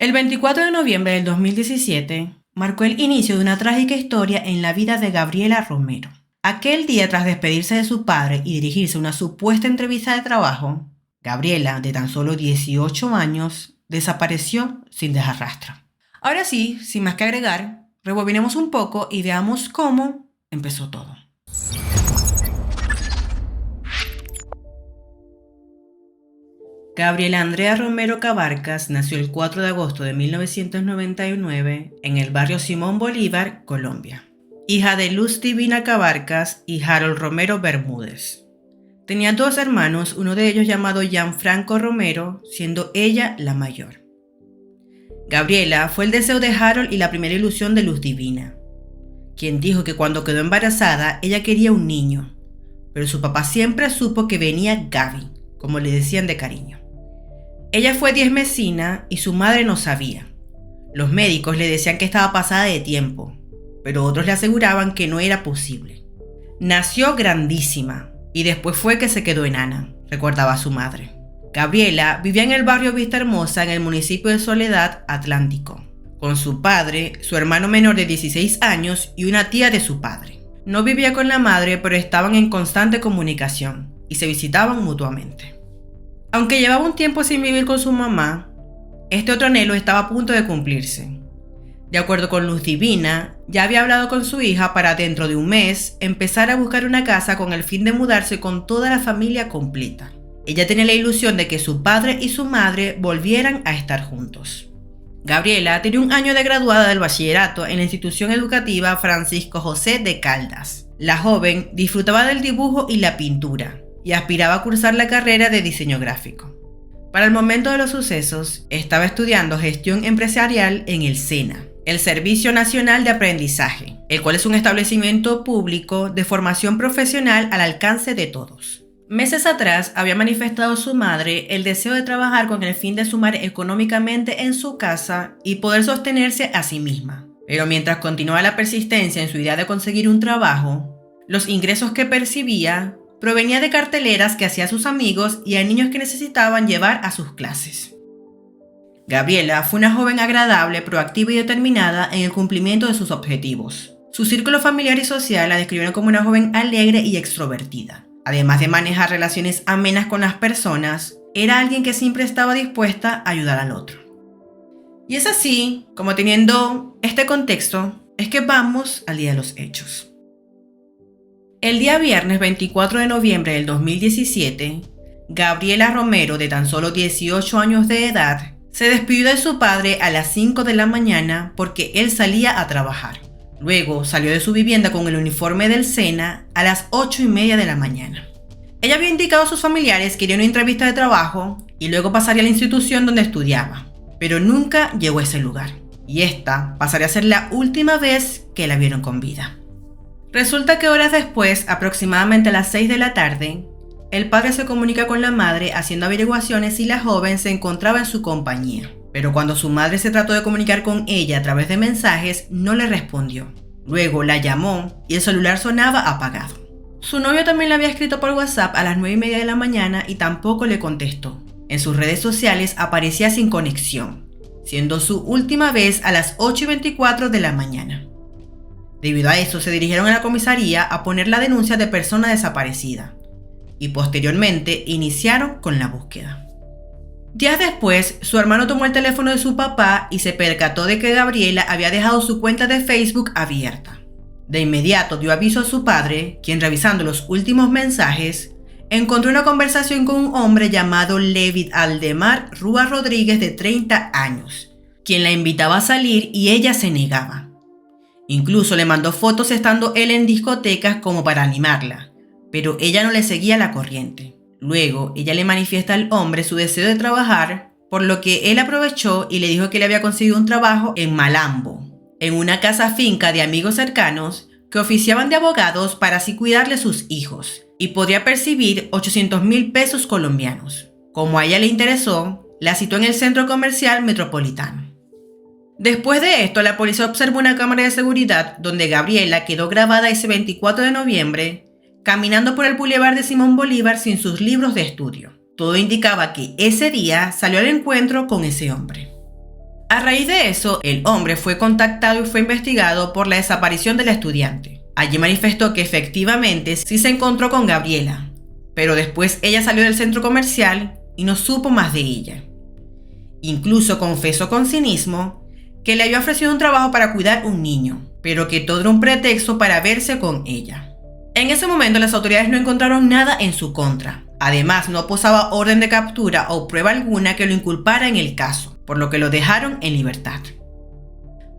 El 24 de noviembre del 2017 marcó el inicio de una trágica historia en la vida de Gabriela Romero. Aquel día, tras despedirse de su padre y dirigirse a una supuesta entrevista de trabajo, Gabriela, de tan solo 18 años, desapareció sin dejar rastro. Ahora sí, sin más que agregar, rebobinemos un poco y veamos cómo empezó todo. Gabriela Andrea Romero Cabarcas nació el 4 de agosto de 1999 en el barrio Simón Bolívar, Colombia. Hija de Luz Divina Cabarcas y Harold Romero Bermúdez. Tenía dos hermanos, uno de ellos llamado Gianfranco Romero, siendo ella la mayor. Gabriela fue el deseo de Harold y la primera ilusión de Luz Divina, quien dijo que cuando quedó embarazada ella quería un niño, pero su papá siempre supo que venía Gaby, como le decían de cariño. Ella fue diezmesina y su madre no sabía. Los médicos le decían que estaba pasada de tiempo, pero otros le aseguraban que no era posible. Nació grandísima y después fue que se quedó enana, recordaba su madre. Gabriela vivía en el barrio Vista Hermosa, en el municipio de Soledad, Atlántico, con su padre, su hermano menor de 16 años y una tía de su padre. No vivía con la madre, pero estaban en constante comunicación y se visitaban mutuamente. Aunque llevaba un tiempo sin vivir con su mamá, este otro anhelo estaba a punto de cumplirse. De acuerdo con Luz Divina, ya había hablado con su hija para dentro de un mes empezar a buscar una casa con el fin de mudarse con toda la familia completa. Ella tenía la ilusión de que su padre y su madre volvieran a estar juntos. Gabriela tenía un año de graduada del bachillerato en la institución educativa Francisco José de Caldas. La joven disfrutaba del dibujo y la pintura y aspiraba a cursar la carrera de diseño gráfico. Para el momento de los sucesos, estaba estudiando gestión empresarial en el SENA, el Servicio Nacional de Aprendizaje, el cual es un establecimiento público de formación profesional al alcance de todos. Meses atrás había manifestado su madre el deseo de trabajar con el fin de sumar económicamente en su casa y poder sostenerse a sí misma. Pero mientras continuaba la persistencia en su idea de conseguir un trabajo, los ingresos que percibía provenía de carteleras que hacía a sus amigos y a niños que necesitaban llevar a sus clases. Gabriela fue una joven agradable, proactiva y determinada en el cumplimiento de sus objetivos. Su círculo familiar y social la describieron como una joven alegre y extrovertida. Además de manejar relaciones amenas con las personas, era alguien que siempre estaba dispuesta a ayudar al otro. Y es así, como teniendo este contexto, es que vamos al día de los hechos. El día viernes 24 de noviembre del 2017, Gabriela Romero, de tan solo 18 años de edad, se despidió de su padre a las 5 de la mañana porque él salía a trabajar. Luego salió de su vivienda con el uniforme del SENA a las 8:30 de la mañana. Ella había indicado a sus familiares que iría a una entrevista de trabajo y luego pasaría a la institución donde estudiaba, pero nunca llegó a ese lugar. Y esta pasaría a ser la última vez que la vieron con vida. Resulta que horas después, aproximadamente a las 6 de la tarde, el padre se comunica con la madre haciendo averiguaciones si la joven se encontraba en su compañía. Pero cuando su madre se trató de comunicar con ella a través de mensajes, no le respondió. Luego la llamó y el celular sonaba apagado. Su novio también le había escrito por WhatsApp a las 9:30 de la mañana y tampoco le contestó. En sus redes sociales aparecía sin conexión, siendo su última vez a las 8:24 de la mañana. Debido a eso, se dirigieron a la comisaría a poner la denuncia de persona desaparecida y posteriormente iniciaron con la búsqueda. Días después, su hermano tomó el teléfono de su papá y se percató de que Gabriela había dejado su cuenta de Facebook abierta. De inmediato dio aviso a su padre, quien, revisando los últimos mensajes, encontró una conversación con un hombre llamado Levid Aldemar Rúa Rodríguez, de 30 años, quien la invitaba a salir y ella se negaba. Incluso le mandó fotos estando él en discotecas como para animarla, pero ella no le seguía la corriente. Luego, ella le manifiesta al hombre su deseo de trabajar, por lo que él aprovechó y le dijo que le había conseguido un trabajo en Malambo, en una casa finca de amigos cercanos que oficiaban de abogados para así cuidarle sus hijos, y podría percibir 800.000 pesos colombianos. Como a ella le interesó, la citó en el centro comercial Metropolitano. Después de esto, la policía observó una cámara de seguridad donde Gabriela quedó grabada ese 24 de noviembre caminando por el bulevar de Simón Bolívar sin sus libros de estudio. Todo indicaba que ese día salió al encuentro con ese hombre. A raíz de eso, el hombre fue contactado y fue investigado por la desaparición de la estudiante. Allí manifestó que efectivamente sí se encontró con Gabriela, pero después ella salió del centro comercial y no supo más de ella. Incluso confesó con cinismo que le había ofrecido un trabajo para cuidar un niño, pero que todo era un pretexto para verse con ella. En ese momento las autoridades no encontraron nada en su contra. Además, no posaba orden de captura o prueba alguna que lo inculpara en el caso, por lo que lo dejaron en libertad.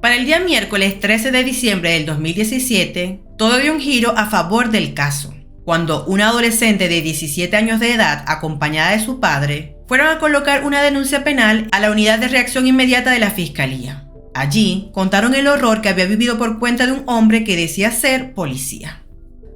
Para el día miércoles 13 de diciembre del 2017, todo dio un giro a favor del caso, cuando una adolescente de 17 años de edad, acompañada de su padre, fueron a colocar una denuncia penal a la unidad de reacción inmediata de la fiscalía. Allí contaron el horror que había vivido por cuenta de un hombre que decía ser policía.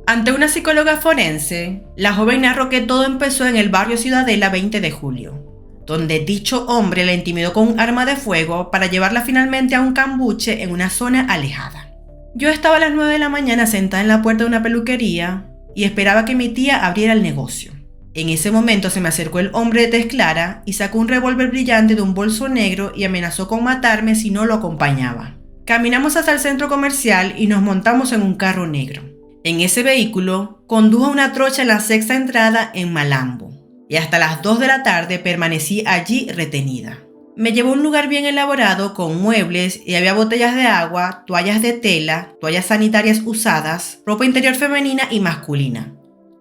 Ante una psicóloga forense, la joven narró que todo empezó en el barrio Ciudadela 20 de julio, donde dicho hombre la intimidó con un arma de fuego para llevarla finalmente a un cambuche en una zona alejada. Yo estaba a las 9 de la mañana sentada en la puerta de una peluquería y esperaba que mi tía abriera el negocio. En ese momento se me acercó el hombre de tez clara y sacó un revólver brillante de un bolso negro y amenazó con matarme si no lo acompañaba. Caminamos hasta el centro comercial y nos montamos en un carro negro. En ese vehículo condujo a una trocha en la sexta entrada en Malambo y hasta las 2 de la tarde permanecí allí retenida. Me llevó a un lugar bien elaborado con muebles y había botellas de agua, toallas de tela, toallas sanitarias usadas, ropa interior femenina y masculina.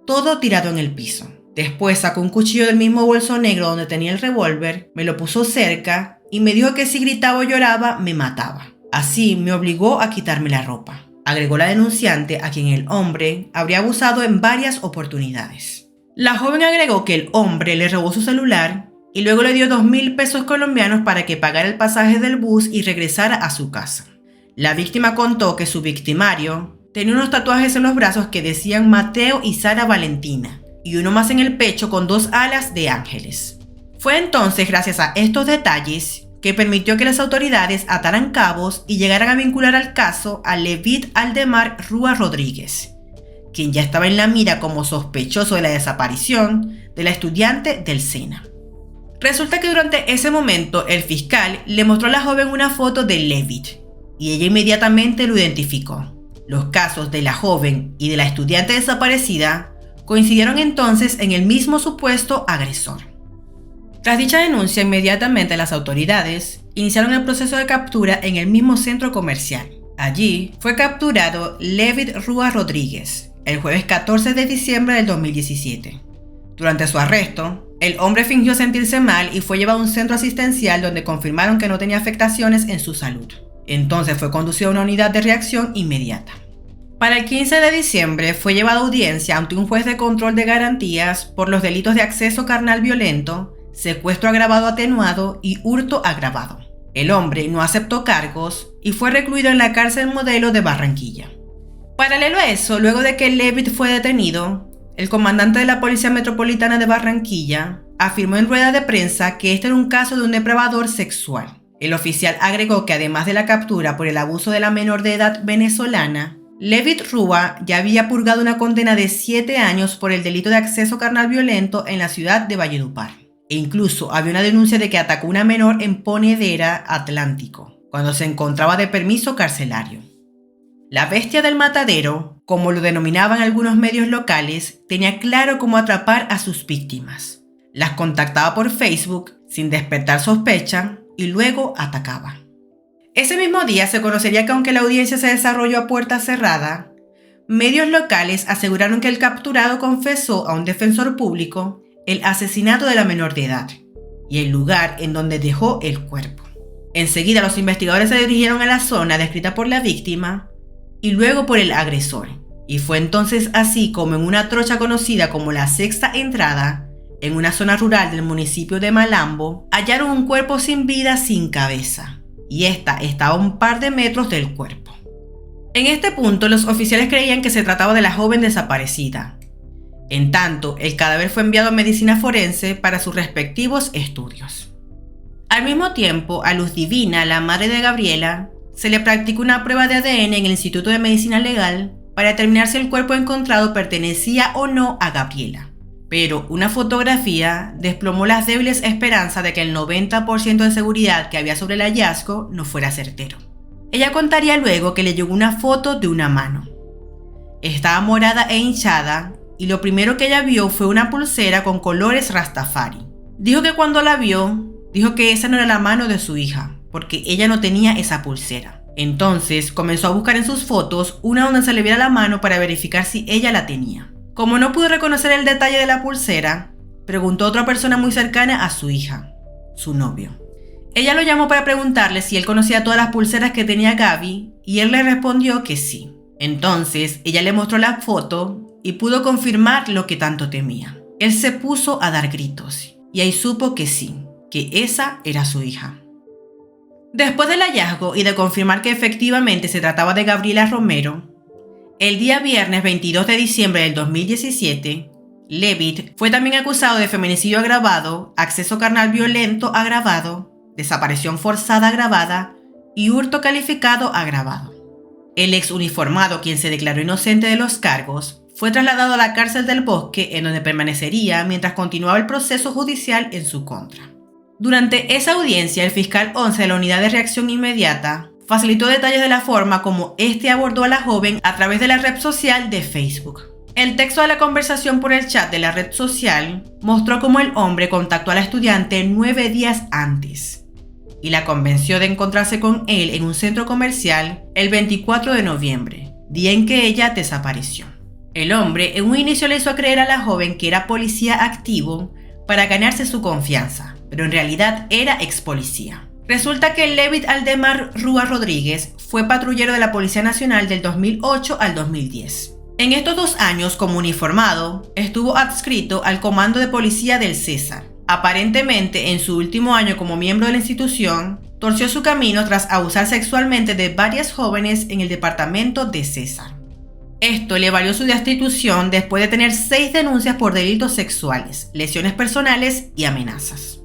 Todo tirado en el piso. Después sacó un cuchillo del mismo bolso negro donde tenía el revólver, me lo puso cerca y me dijo que si gritaba o lloraba me mataba. Así me obligó a quitarme la ropa, agregó la denunciante, a quien el hombre habría abusado en varias oportunidades. La joven agregó que el hombre le robó su celular y luego le dio 2,000 pesos colombianos para que pagara el pasaje del bus y regresara a su casa. La víctima contó que su victimario tenía unos tatuajes en los brazos que decían Mateo y Sara Valentina y uno más en el pecho con 2 alas de ángeles. Fue entonces gracias a estos detalles que permitió que las autoridades ataran cabos y llegaran a vincular al caso a Levid Aldemar Rúa Rodríguez, quien ya estaba en la mira como sospechoso de la desaparición de la estudiante del SENA. Resulta que durante ese momento el fiscal le mostró a la joven una foto de Levid y ella inmediatamente lo identificó. Los casos de la joven y de la estudiante desaparecida coincidieron entonces en el mismo supuesto agresor. Tras dicha denuncia, inmediatamente las autoridades iniciaron el proceso de captura en el mismo centro comercial. Allí fue capturado Levid Rúa Rodríguez el jueves 14 de diciembre del 2017. Durante su arresto, el hombre fingió sentirse mal y fue llevado a un centro asistencial donde confirmaron que no tenía afectaciones en su salud. Entonces fue conducido a una unidad de reacción inmediata. Para el 15 de diciembre fue llevado a audiencia ante un juez de control de garantías por los delitos de acceso carnal violento, secuestro agravado atenuado y hurto agravado. El hombre no aceptó cargos y fue recluido en la cárcel modelo de Barranquilla. Paralelo a eso, luego de que Levid fue detenido, el comandante de la Policía Metropolitana de Barranquilla afirmó en rueda de prensa que este era un caso de un depredador sexual. El oficial agregó que además de la captura por el abuso de la menor de edad venezolana, Levid Rúa ya había purgado una condena de 7 años por el delito de acceso carnal violento en la ciudad de Valledupar. E incluso había una denuncia de que atacó a una menor en Ponedera, Atlántico, cuando se encontraba de permiso carcelario. La bestia del matadero, como lo denominaban algunos medios locales, tenía claro cómo atrapar a sus víctimas. Las contactaba por Facebook sin despertar sospecha y luego atacaba. Ese mismo día se conocería que aunque la audiencia se desarrolló a puerta cerrada, medios locales aseguraron que el capturado confesó a un defensor público el asesinato de la menor de edad y el lugar en donde dejó el cuerpo. Enseguida los investigadores se dirigieron a la zona descrita por la víctima y luego por el agresor, y fue entonces así como en una trocha conocida como la Sexta Entrada, en una zona rural del municipio de Malambo, hallaron un cuerpo sin vida, sin cabeza, y esta estaba a un par de metros del cuerpo. En este punto, los oficiales creían que se trataba de la joven desaparecida. En tanto, el cadáver fue enviado a medicina forense para sus respectivos estudios. Al mismo tiempo, a Luz Divina, la madre de Gabriela, se le practicó una prueba de ADN en el Instituto de Medicina Legal para determinar si el cuerpo encontrado pertenecía o no a Gabriela. Pero una fotografía desplomó las débiles esperanzas de que el 90% de seguridad que había sobre el hallazgo no fuera certero. Ella contaría luego que le llegó una foto de una mano. Estaba morada e hinchada y lo primero que ella vio fue una pulsera con colores Rastafari. Dijo que cuando la vio, dijo que esa no era la mano de su hija, porque ella no tenía esa pulsera. Entonces comenzó a buscar en sus fotos una donde se le viera la mano para verificar si ella la tenía. Como no pudo reconocer el detalle de la pulsera, preguntó a otra persona muy cercana a su hija, su novio. Ella lo llamó para preguntarle si él conocía todas las pulseras que tenía Gaby y él le respondió que sí. Entonces ella le mostró la foto y pudo confirmar lo que tanto temía. Él se puso a dar gritos y ahí supo que sí, que esa era su hija. Después del hallazgo y de confirmar que efectivamente se trataba de Gabriela Romero, el día viernes 22 de diciembre del 2017, Leavitt fue también acusado de feminicidio agravado, acceso carnal violento agravado, desaparición forzada agravada y hurto calificado agravado. El ex uniformado, quien se declaró inocente de los cargos, fue trasladado a la cárcel del Bosque, en donde permanecería mientras continuaba el proceso judicial en su contra. Durante esa audiencia, el fiscal 11 de la Unidad de Reacción Inmediata facilitó detalles de la forma como este abordó a la joven a través de la red social de Facebook. El texto de la conversación por el chat de la red social mostró cómo el hombre contactó a la estudiante 9 días antes y la convenció de encontrarse con él en un centro comercial el 24 de noviembre, día en que ella desapareció. El hombre en un inicio le hizo creer a la joven que era policía activo para ganarse su confianza, pero en realidad era ex policía. Resulta que Leavitt Aldemar Rúa Rodríguez fue patrullero de la Policía Nacional del 2008 al 2010. En estos 2 años como uniformado, estuvo adscrito al Comando de Policía del César. Aparentemente, en su último año como miembro de la institución, torció su camino tras abusar sexualmente de varias jóvenes en el departamento de César. Esto le valió su destitución después de tener 6 denuncias por delitos sexuales, lesiones personales y amenazas.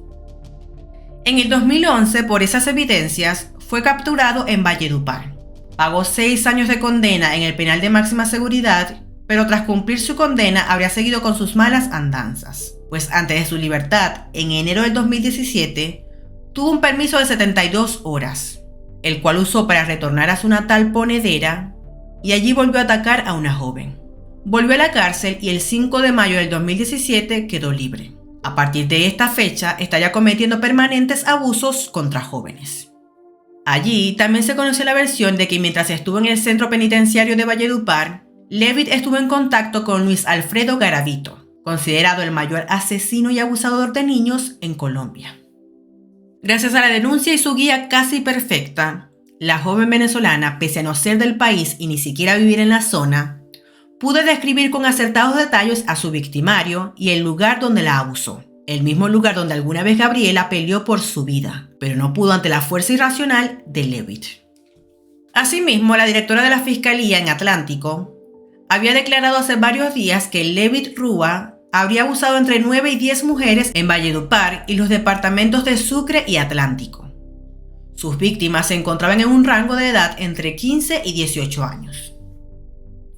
En el 2011, por esas evidencias, fue capturado en Valledupar. Pagó 6 años de condena en el penal de máxima seguridad, pero tras cumplir su condena habría seguido con sus malas andanzas, pues antes de su libertad, en enero del 2017, tuvo un permiso de 72 horas, el cual usó para retornar a su natal Ponedera y allí volvió a atacar a una joven. Volvió a la cárcel y el 5 de mayo del 2017 quedó libre. A partir de esta fecha, estaría cometiendo permanentes abusos contra jóvenes. Allí también se conoció la versión de que mientras estuvo en el centro penitenciario de Valledupar, Leavitt estuvo en contacto con Luis Alfredo Garavito, considerado el mayor asesino y abusador de niños en Colombia. Gracias a la denuncia y su guía casi perfecta, la joven venezolana, pese a no ser del país y ni siquiera vivir en la zona, pudo describir con acertados detalles a su victimario y el lugar donde la abusó. El mismo lugar donde alguna vez Gabriela peleó por su vida, pero no pudo ante la fuerza irracional de Leavitt. Asimismo, la directora de la Fiscalía en Atlántico había declarado hace varios días que Leavitt Rúa habría abusado entre 9 y 10 mujeres en Valledupar y los departamentos de Sucre y Atlántico. Sus víctimas se encontraban en un rango de edad entre 15 y 18 años.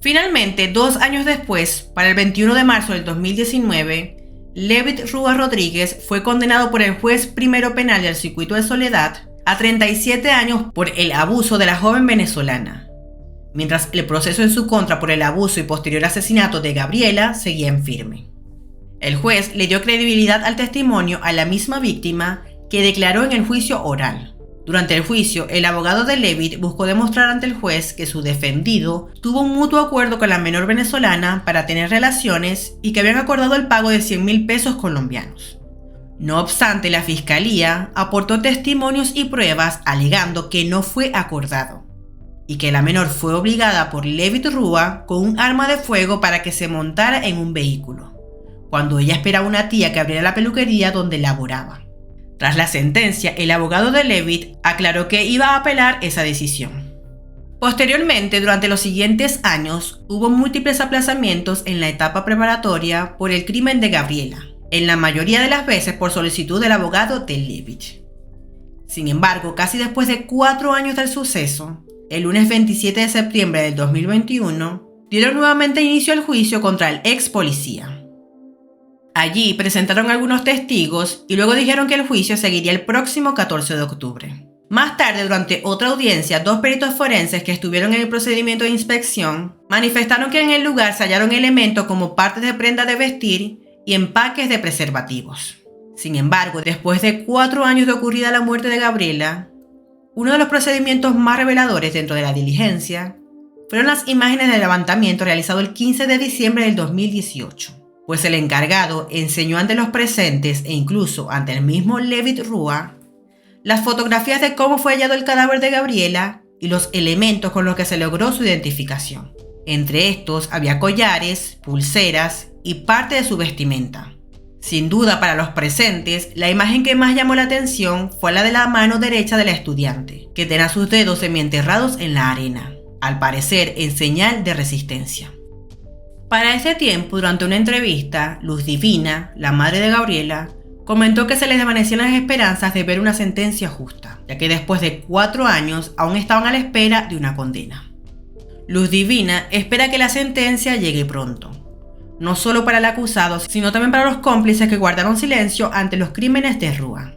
Finalmente, 2 años después, para el 21 de marzo del 2019, Leavitt Rúa Rodríguez fue condenado por el juez primero penal del Circuito de Soledad a 37 años por el abuso de la joven venezolana, mientras el proceso en su contra por el abuso y posterior asesinato de Gabriela seguía en firme. El juez le dio credibilidad al testimonio a la misma víctima que declaró en el juicio oral. Durante el juicio, el abogado de Leavitt buscó demostrar ante el juez que su defendido tuvo un mutuo acuerdo con la menor venezolana para tener relaciones y que habían acordado el pago de 100.000 pesos colombianos. No obstante, la fiscalía aportó testimonios y pruebas alegando que no fue acordado y que la menor fue obligada por Leavitt Rúa con un arma de fuego para que se montara en un vehículo, cuando ella esperaba una tía que abriera la peluquería donde laboraba. Tras la sentencia, el abogado de Leavitt aclaró que iba a apelar esa decisión. Posteriormente, durante los siguientes años, hubo múltiples aplazamientos en la etapa preparatoria por el crimen de Gabriela, en la mayoría de las veces por solicitud del abogado de Leavitt. Sin embargo, casi después de 4 años del suceso, el lunes 27 de septiembre del 2021, dieron nuevamente inicio al juicio contra el ex policía. Allí presentaron algunos testigos y luego dijeron que el juicio seguiría el próximo 14 de octubre. Más tarde, durante otra audiencia, 2 peritos forenses que estuvieron en el procedimiento de inspección manifestaron que en el lugar se hallaron elementos como partes de prendas de vestir y empaques de preservativos. Sin embargo, después de 4 años de ocurrida la muerte de Gabriela, uno de los procedimientos más reveladores dentro de la diligencia fueron las imágenes del levantamiento realizado el 15 de diciembre del 2018, pues el encargado enseñó ante los presentes e incluso ante el mismo Levitt Rua las fotografías de cómo fue hallado el cadáver de Gabriela y los elementos con los que se logró su identificación. Entre estos había collares, pulseras y parte de su vestimenta. Sin duda, para los presentes, la imagen que más llamó la atención fue la de la mano derecha de la estudiante, que tenía sus dedos semienterrados en la arena, al parecer en señal de resistencia. Para ese tiempo, durante una entrevista, Luz Divina, la madre de Gabriela, comentó que se les desvanecían las esperanzas de ver una sentencia justa, ya que después de 4 años aún estaban a la espera de una condena. Luz Divina espera que la sentencia llegue pronto, no solo para el acusado, sino también para los cómplices que guardaron silencio ante los crímenes de Rua.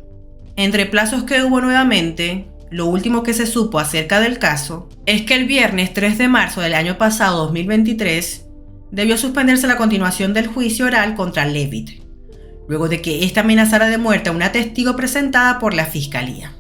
Entre plazos que hubo nuevamente, lo último que se supo acerca del caso es que el viernes 3 de marzo del año pasado, 2023, debió suspenderse la continuación del juicio oral contra Levitt, luego de que ésta amenazara de muerte a una testigo presentada por la fiscalía.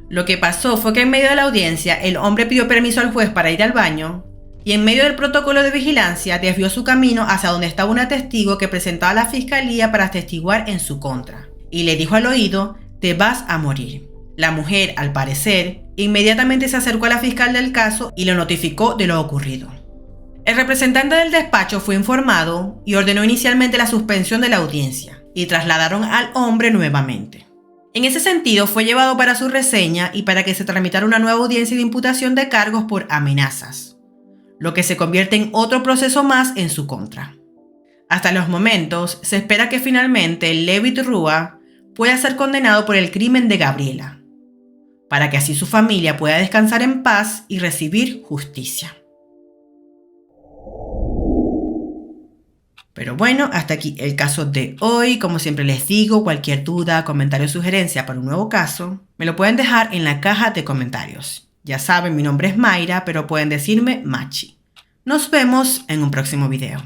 Lo que pasó fue que en medio de la audiencia, el hombre pidió permiso al juez para ir al baño y en medio del protocolo de vigilancia desvió su camino hacia donde estaba una testigo que presentaba a la fiscalía para atestiguar en su contra y le dijo al oído: "Te vas a morir". La mujer, al parecer, inmediatamente se acercó a la fiscal del caso y le notificó de lo ocurrido. El representante del despacho fue informado y ordenó inicialmente la suspensión de la audiencia y trasladaron al hombre nuevamente. En ese sentido, fue llevado para su reseña y para que se tramitara una nueva audiencia de imputación de cargos por amenazas, lo que se convierte en otro proceso más en su contra. Hasta los momentos, se espera que finalmente Levitt Rua pueda ser condenado por el crimen de Gabriela, para que así su familia pueda descansar en paz y recibir justicia. Pero bueno, hasta aquí el caso de hoy. Como siempre les digo, cualquier duda, comentario o sugerencia para un nuevo caso, me lo pueden dejar en la caja de comentarios. Ya saben, mi nombre es Mayra, pero pueden decirme Machi. Nos vemos en un próximo video.